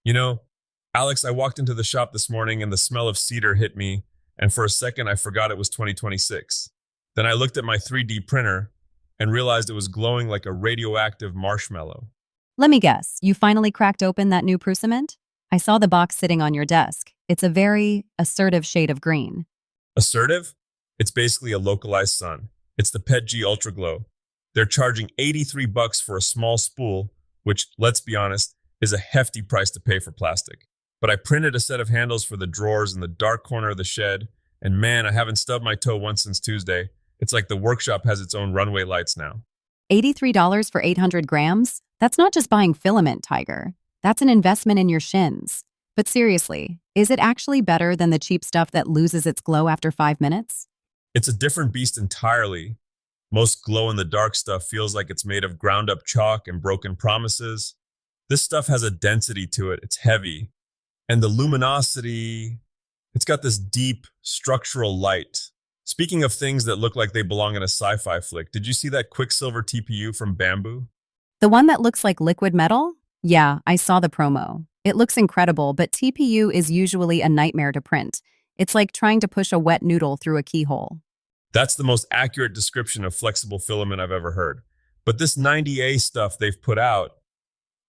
You know, Alex, I walked into the shop this morning and the smell of cedar hit me, and for a second I forgot it was 2026. Then I looked at my 3D printer and realized it was glowing like a radioactive marshmallow. Let me guess, you finally cracked open that new Prusament? I saw the box sitting on your desk. It's a very assertive shade of green. Assertive? It's basically a localized sun. It's the PET G Ultra Glow. They're charging 83 bucks for a small spool, which, let's be honest, is a hefty price to pay for plastic. But I printed a set of handles for the drawers in the dark corner of the shed, and man, I haven't stubbed my toe once since Tuesday. It's like the workshop has its own runway lights now. $83 for 800 grams? That's not just buying filament, Tiger. That's an investment in your shins. But seriously, is it actually better than the cheap stuff that loses its glow after 5 minutes? It's a different beast entirely. Most glow-in-the-dark stuff feels like it's made of ground-up chalk and broken promises. This stuff has a density to it. It's heavy. And the luminosity, it's got this deep structural light. Speaking of things that look like they belong in a sci-fi flick, did you see that Quicksilver TPU from Bamboo? The one that looks like liquid metal? Yeah, I saw the promo. It looks incredible, but TPU is usually a nightmare to print. It's like trying to push a wet noodle through a keyhole. That's the most accurate description of flexible filament I've ever heard. But this 90A stuff they've put out,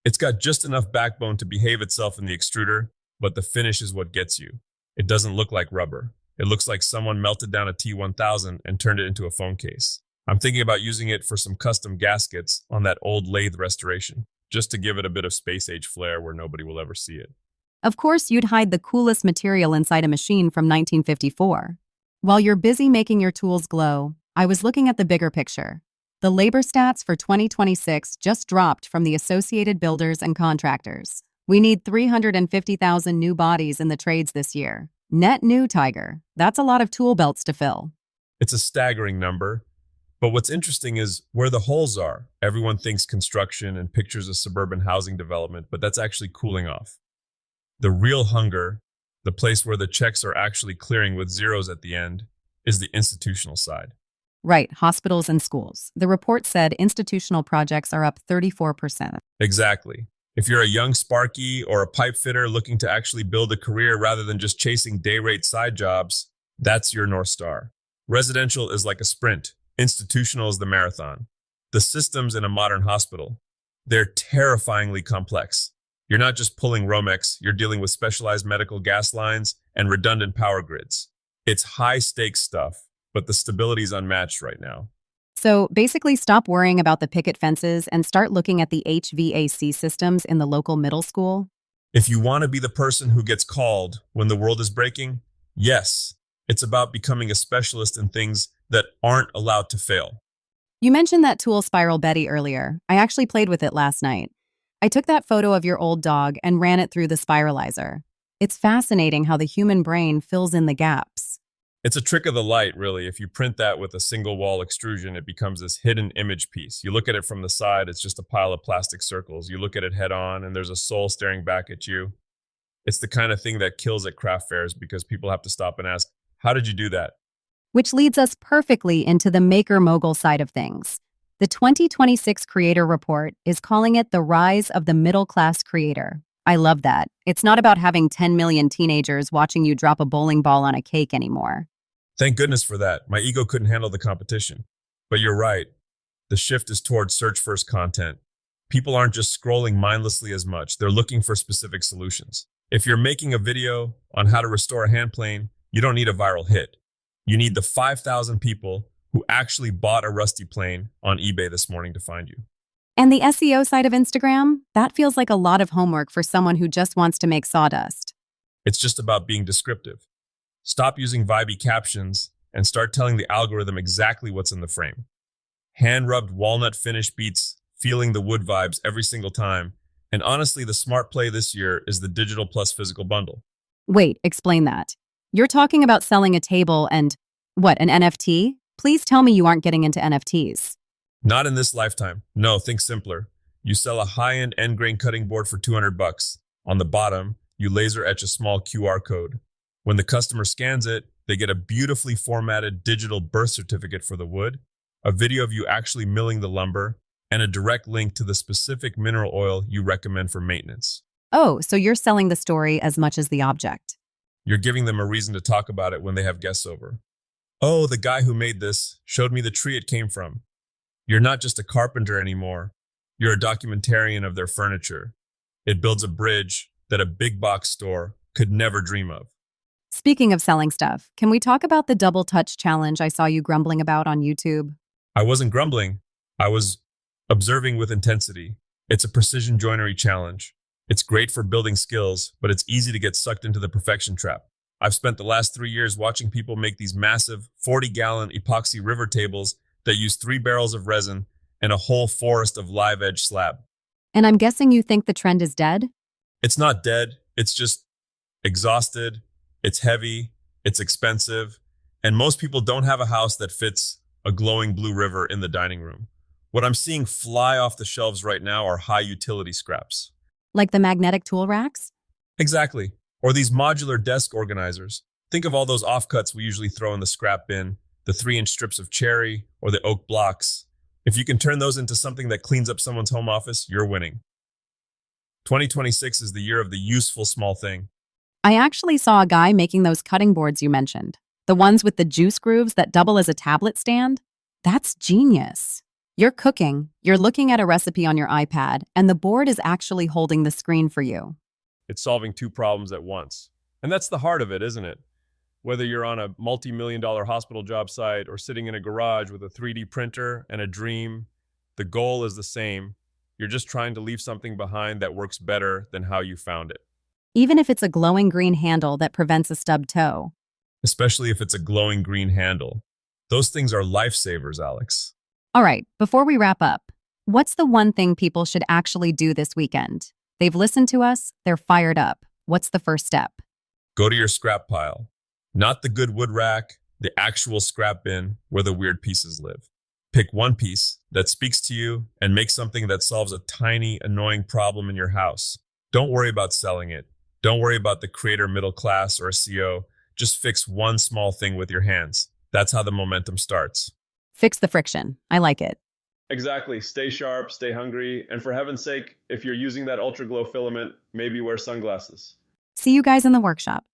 it's got just enough backbone to behave itself in the extruder, but the finish is what gets you. It doesn't look like rubber. It looks like someone melted down a T1000 and turned it into a phone case. I'm thinking about using it for some custom gaskets on that old lathe restoration, just to give it a bit of space age flair where nobody will ever see it. Of course, you'd hide the coolest material inside a machine from 1954. While you're busy making your tools glow, I was looking at the bigger picture. The labor stats for 2026 just dropped from the Associated Builders and Contractors. We need 350,000 new bodies in the trades this year. Net new, Tiger. That's a lot of tool belts to fill. It's a staggering number. But what's interesting is where the holes are. Everyone thinks construction and pictures of suburban housing development, but that's actually cooling off. The real hunger, the place where the checks are actually clearing with zeros at the end, is the institutional side. Right, hospitals and schools. The report said institutional projects are up 34%. Exactly. If you're a young Sparky or a pipe fitter looking to actually build a career rather than just chasing day rate side jobs, that's your North Star. Residential is like a sprint. Institutional is the marathon. The systems in a modern hospital, they're terrifyingly complex. You're not just pulling Romex, you're dealing with specialized medical gas lines and redundant power grids. It's high stakes stuff, but the stability is unmatched right now. So basically, stop worrying about the picket fences and start looking at the HVAC systems in the local middle school. If you want to be the person who gets called when the world is breaking, yes, it's about becoming a specialist in things that aren't allowed to fail. You mentioned that tool Spiral Betty earlier. I actually played with it last night. I took that photo of your old dog and ran it through the spiralizer. It's fascinating how the human brain fills in the gaps. It's a trick of the light, really. If you print that with a single wall extrusion, it becomes this hidden image piece. You look at it from the side, it's just a pile of plastic circles. You look at it head on, and there's a soul staring back at you. It's the kind of thing that kills at craft fairs because people have to stop and ask, how did you do that? Which leads us perfectly into the maker mogul side of things. The 2026 Creator Report is calling it the rise of the middle-class creator. I love that. It's not about having 10 million teenagers watching you drop a bowling ball on a cake anymore. Thank goodness for that. My ego couldn't handle the competition. But you're right. The shift is towards search-first content. People aren't just scrolling mindlessly as much. They're looking for specific solutions. If you're making a video on how to restore a hand plane, you don't need a viral hit. You need the 5,000 people who actually bought a rusty plane on eBay this morning to find you. And the SEO side of Instagram? That feels like a lot of homework for someone who just wants to make sawdust. It's just about being descriptive. Stop using vibey captions and start telling the algorithm exactly what's in the frame. Hand-rubbed walnut finish beats feeling the wood vibes every single time. And honestly, the smart play this year is the digital plus physical bundle. Wait, explain that. You're talking about selling a table and, what, an NFT? Please tell me you aren't getting into NFTs. Not in this lifetime. No, think simpler. You sell a high-end end grain cutting board for 200 bucks. On the bottom, you laser etch a small QR code. When the customer scans it, they get a beautifully formatted digital birth certificate for the wood, a video of you actually milling the lumber, and a direct link to the specific mineral oil you recommend for maintenance. Oh, so you're selling the story as much as the object. You're giving them a reason to talk about it when they have guests over. Oh, the guy who made this showed me the tree it came from. You're not just a carpenter anymore. You're a documentarian of their furniture. It builds a bridge that a big box store could never dream of. Speaking of selling stuff, can we talk about the double touch challenge I saw you grumbling about on YouTube? I wasn't grumbling. I was observing with intensity. It's a precision joinery challenge. It's great for building skills, but it's easy to get sucked into the perfection trap. I've spent the last 3 years watching people make these massive 40-gallon epoxy river tables that use 3 barrels of resin and a whole forest of live edge slab. And I'm guessing you think the trend is dead? It's not dead, it's just exhausted, it's heavy, it's expensive, and most people don't have a house that fits a glowing blue river in the dining room. What I'm seeing fly off the shelves right now are high utility scraps. Like the magnetic tool racks? Exactly. Or these modular desk organizers. Think of all those offcuts we usually throw in the scrap bin, the 3-inch strips of cherry or the oak blocks. If you can turn those into something that cleans up someone's home office, you're winning. 2026 is the year of the useful small thing. I actually saw a guy making those cutting boards you mentioned. The ones with the juice grooves that double as a tablet stand? That's genius. You're cooking, you're looking at a recipe on your iPad, and the board is actually holding the screen for you. It's solving two problems at once. And that's the heart of it, isn't it? Whether you're on a multi-million-dollar hospital job site or sitting in a garage with a 3D printer and a dream, the goal is the same. You're just trying to leave something behind that works better than how you found it. Even if it's a glowing green handle that prevents a stubbed toe. Especially if it's a glowing green handle. Those things are lifesavers, Alex. All right, before we wrap up, what's the one thing people should actually do this weekend? They've listened to us, they're fired up. What's the first step? Go to your scrap pile. Not the good wood rack, the actual scrap bin where the weird pieces live. Pick one piece that speaks to you and make something that solves a tiny, annoying problem in your house. Don't worry about selling it. Don't worry about the creator middle class or a CO. Just fix one small thing with your hands. That's how the momentum starts. Fix the friction. I like it. Exactly. Stay sharp, stay hungry, and for heaven's sake, if you're using that ultra glow filament, maybe wear sunglasses. See you guys in the workshop.